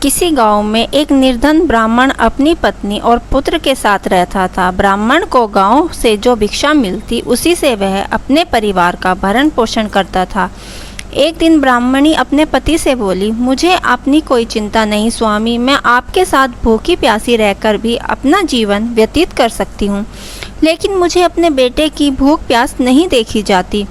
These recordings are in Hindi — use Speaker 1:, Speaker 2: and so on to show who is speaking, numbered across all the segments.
Speaker 1: किसी गांव में एक निर्धन ब्राह्मण अपनी पत्नी और पुत्र के साथ रहता था। ब्राह्मण को गांव से जो भिक्षा मिलती उसी से वह अपने परिवार का भरण पोषण करता था। एक दिन ब्राह्मणी अपने पति से बोली, मुझे अपनी कोई चिंता नहीं स्वामी, मैं आपके साथ भूखी प्यासी रहकर भी अपना जीवन व्यतीत कर सकती हूँ, लेकिन मुझे अपने बेटे की भूख प्यास नहीं देखी जाती।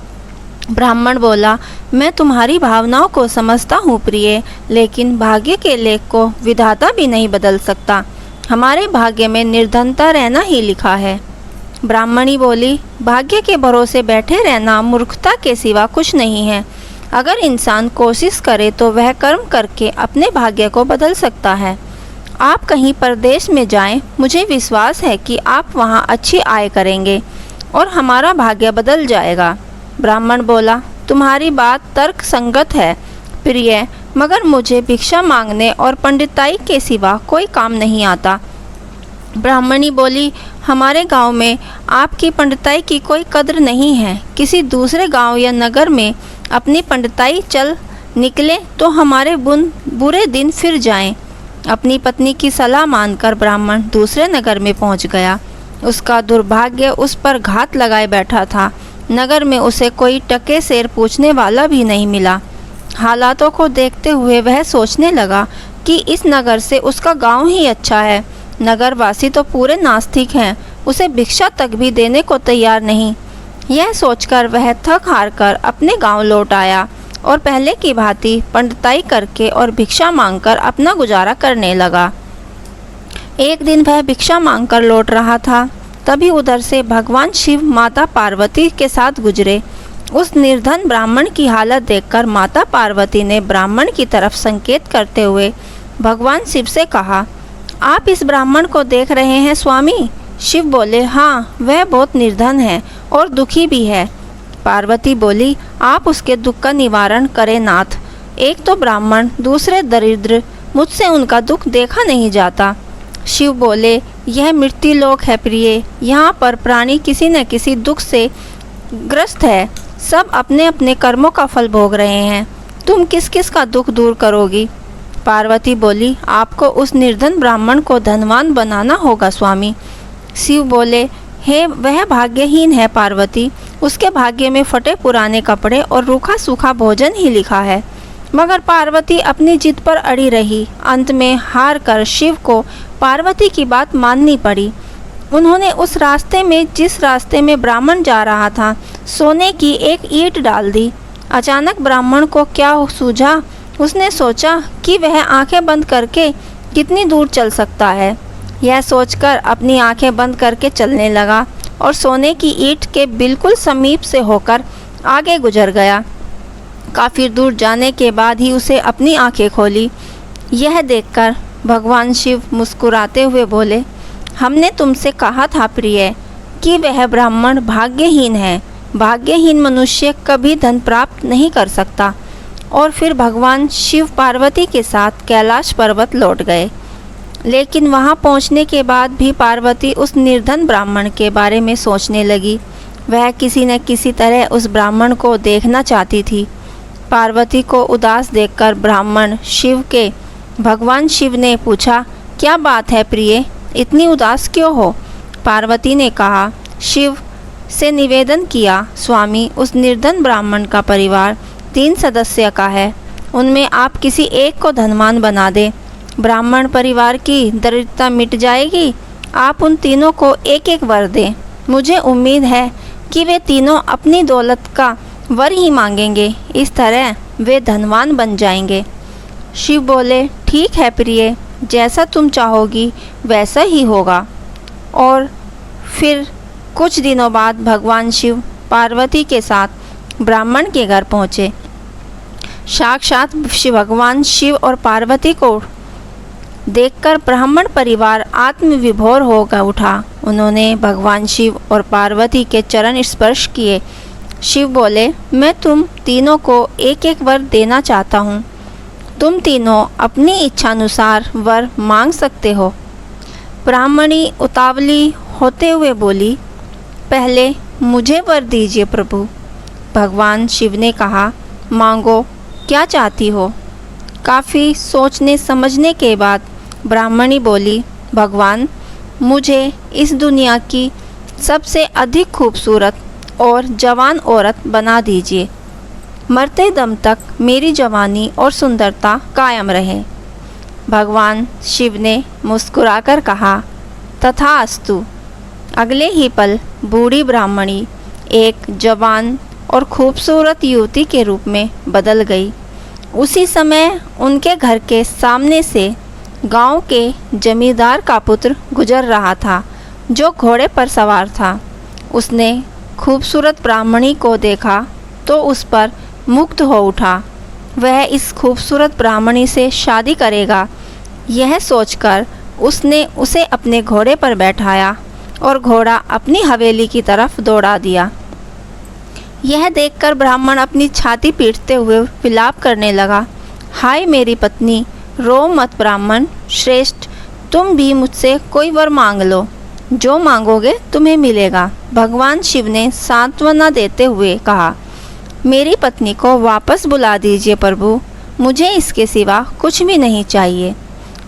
Speaker 1: ब्राह्मण बोला, मैं तुम्हारी भावनाओं को समझता हूँ प्रिय, लेकिन भाग्य के लेख को विधाता भी नहीं बदल सकता। हमारे भाग्य में निर्धनता रहना ही लिखा है। ब्राह्मणी बोली, भाग्य के भरोसे बैठे रहना मूर्खता के सिवा कुछ नहीं है। अगर इंसान कोशिश करे तो वह कर्म करके अपने भाग्य को बदल सकता है। आप कहीं परदेश में जाएं, मुझे विश्वास है कि आप वहां अच्छी आय करेंगे और हमारा भाग्य बदल जाएगा। ब्राह्मण बोला, तुम्हारी बात तर्क संगत है प्रिय, मगर मुझे भिक्षा मांगने और पंडिताई के सिवा कोई काम नहीं आता। ब्राह्मणी बोली, हमारे गांव में आपकी पंडिताई की कोई कद्र नहीं है। किसी दूसरे गांव या नगर में अपनी पंडिताई चल निकले तो हमारे बुरे दिन फिर जाएं। अपनी पत्नी की सलाह मानकर ब्राह्मण दूसरे नगर में पहुंच गया। उसका दुर्भाग्य उस पर घात लगाए बैठा था। नगर में उसे कोई टके सेर पूछने वाला भी नहीं मिला। हालातों को देखते हुए वह सोचने लगा कि इस नगर से उसका गांव ही अच्छा है। नगरवासी तो पूरे नास्तिक हैं, उसे भिक्षा तक भी देने को तैयार नहीं। यह सोचकर वह थक हार कर अपने गांव लौट आया और पहले की भांति पंडिताई करके और भिक्षा मांगकर अपना गुजारा करने लगा। एक दिन वह भिक्षा मांगकर लौट रहा था, तभी उधर से भगवान शिव माता पार्वती के साथ गुजरे। उस निर्धन ब्राह्मण की हालत देखकर माता पार्वती ने ब्राह्मण की तरफ संकेत करते हुए भगवान शिव से कहा, आप इस ब्राह्मण को देख रहे हैं स्वामी? शिव बोले, हाँ, वह बहुत निर्धन है और दुखी भी है। पार्वती बोली, आप उसके दुख का निवारण करें नाथ। एक तो ब्राह्मण, दूसरे दरिद्र, मुझसे उनका दुख देखा नहीं जाता। शिव बोले, यह मृत्यु लोक है प्रिय, यहाँ पर प्राणी किसी न किसी दुख से ग्रस्त है। सब अपने अपने कर्मों का फल भोग रहे हैं। तुम किस किस का दुख दूर करोगी? पार्वती बोली, आपको उस निर्धन ब्राह्मण को धनवान बनाना होगा स्वामी। शिव बोले, हे, वह भाग्यहीन है पार्वती, उसके भाग्य में फटे पुराने कपड़े और रूखा सूखा भोजन ही लिखा है। मगर पार्वती अपनी जिद पर अड़ी रही। अंत में हार कर शिव को पार्वती की बात माननी पड़ी। उन्होंने उस रास्ते में, जिस रास्ते में ब्राह्मण जा रहा था, सोने की एक ईंट डाल दी। अचानक ब्राह्मण को क्या सूझा? उसने सोचा कि वह आंखें बंद करके कितनी दूर चल सकता है। यह सोचकर अपनी आंखें बंद करके चलने लगा और सोने की ईंट के बिल्कुल समीप से होकर आगे गुजर गया। काफ़ी दूर जाने के बाद ही उसे अपनी आंखें खोली। यह देखकर भगवान शिव मुस्कुराते हुए बोले, हमने तुमसे कहा था प्रिय कि वह ब्राह्मण भाग्यहीन है। भाग्यहीन मनुष्य कभी धन प्राप्त नहीं कर सकता। और फिर भगवान शिव पार्वती के साथ कैलाश पर्वत लौट गए। लेकिन वहां पहुंचने के बाद भी पार्वती उस निर्धन ब्राह्मण के बारे में सोचने लगी। वह किसी न किसी तरह उस ब्राह्मण को देखना चाहती थी। पार्वती को उदास देखकर भगवान शिव ने पूछा, क्या बात है प्रिय, इतनी उदास क्यों हो? पार्वती ने कहा, शिव से निवेदन किया, स्वामी, उस निर्धन ब्राह्मण का परिवार 3 सदस्य का है। उनमें आप किसी एक को धनवान बना दे, ब्राह्मण परिवार की दरिद्रता मिट जाएगी। आप उन तीनों को एक एक वर दें। मुझे उम्मीद है कि वे तीनों अपनी दौलत का वर ही मांगेंगे। इस तरह वे धनवान बन जाएंगे। शिव बोले, ठीक है प्रिय, जैसा तुम चाहोगी वैसा ही होगा। और फिर कुछ दिनों बाद भगवान शिव पार्वती के साथ ब्राह्मण के घर पहुँचे। साक्षात भगवान शिव और पार्वती को देखकर ब्राह्मण परिवार आत्मविभोर होकर उठा। उन्होंने भगवान शिव और पार्वती के चरण स्पर्श किए। शिव बोले, मैं तुम तीनों को एक एक वर देना चाहता हूँ। तुम तीनों अपनी इच्छानुसार वर मांग सकते हो। ब्राह्मणी उतावली होते हुए बोली, पहले मुझे वर दीजिए प्रभु। भगवान शिव ने कहा, मांगो, क्या चाहती हो? काफ़ी सोचने समझने के बाद ब्राह्मणी बोली, भगवान, मुझे इस दुनिया की सबसे अधिक खूबसूरत और जवान औरत बना दीजिए। मरते दम तक मेरी जवानी और सुंदरता कायम रहे। भगवान शिव ने मुस्कुराकर कहा, तथास्तु। अगले ही पल बूढ़ी ब्राह्मणी एक जवान और खूबसूरत युवती के रूप में बदल गई। उसी समय उनके घर के सामने से गांव के जमींदार का पुत्र गुजर रहा था, जो घोड़े पर सवार था। उसने खूबसूरत ब्राह्मणी को देखा तो उस पर मुग्ध हो उठा। वह इस खूबसूरत ब्राह्मणी से शादी करेगा। यह सोचकर उसने उसे अपने घोड़े पर बैठाया और घोड़ा अपनी हवेली की तरफ दौड़ा दिया। यह देखकर ब्राह्मण अपनी छाती पीटते हुए विलाप करने लगा, हाय मेरी पत्नी, रो मत ब्राह्मण श्रेष्ठ, तुम भी मुझसे कोई वर मांग लो, जो मांगोगे तुम्हें मिलेगा। भगवान शिव ने सांत्वना देते हुए कहा, मेरी पत्नी को वापस बुला दीजिए प्रभु, मुझे इसके सिवा कुछ भी नहीं चाहिए।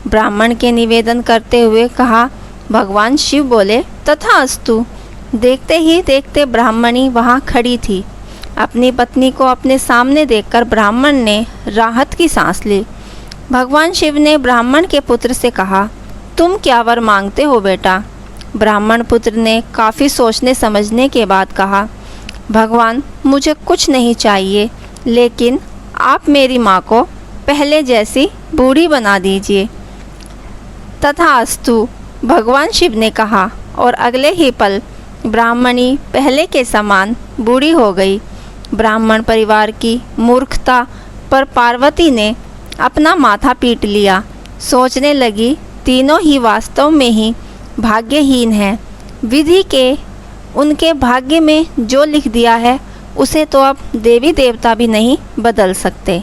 Speaker 1: ब्राह्मण के निवेदन करते हुए कहा। भगवान शिव बोले, तथास्तु। देखते ही देखते ब्राह्मणी वहाँ खड़ी थी। अपनी पत्नी को अपने सामने देखकर ब्राह्मण ने राहत की सांस ली। भगवान शिव ने ब्राह्मण के पुत्र से कहा, तुम क्या वर मांगते हो बेटा? ब्राह्मण पुत्र ने काफ़ी सोचने समझने के बाद कहा, भगवान, मुझे कुछ नहीं चाहिए, लेकिन आप मेरी माँ को पहले जैसी बूढ़ी बना दीजिए। तथास्तु, भगवान शिव ने कहा और अगले ही पल ब्राह्मणी पहले के समान बूढ़ी हो गई। ब्राह्मण परिवार की मूर्खता पर पार्वती ने अपना माथा पीट लिया। सोचने लगी, तीनों ही वास्तव में ही भाग्यहीन हैं। विधि के उनके भाग्य में जो लिख दिया है उसे तो अब देवी देवता भी नहीं बदल सकते।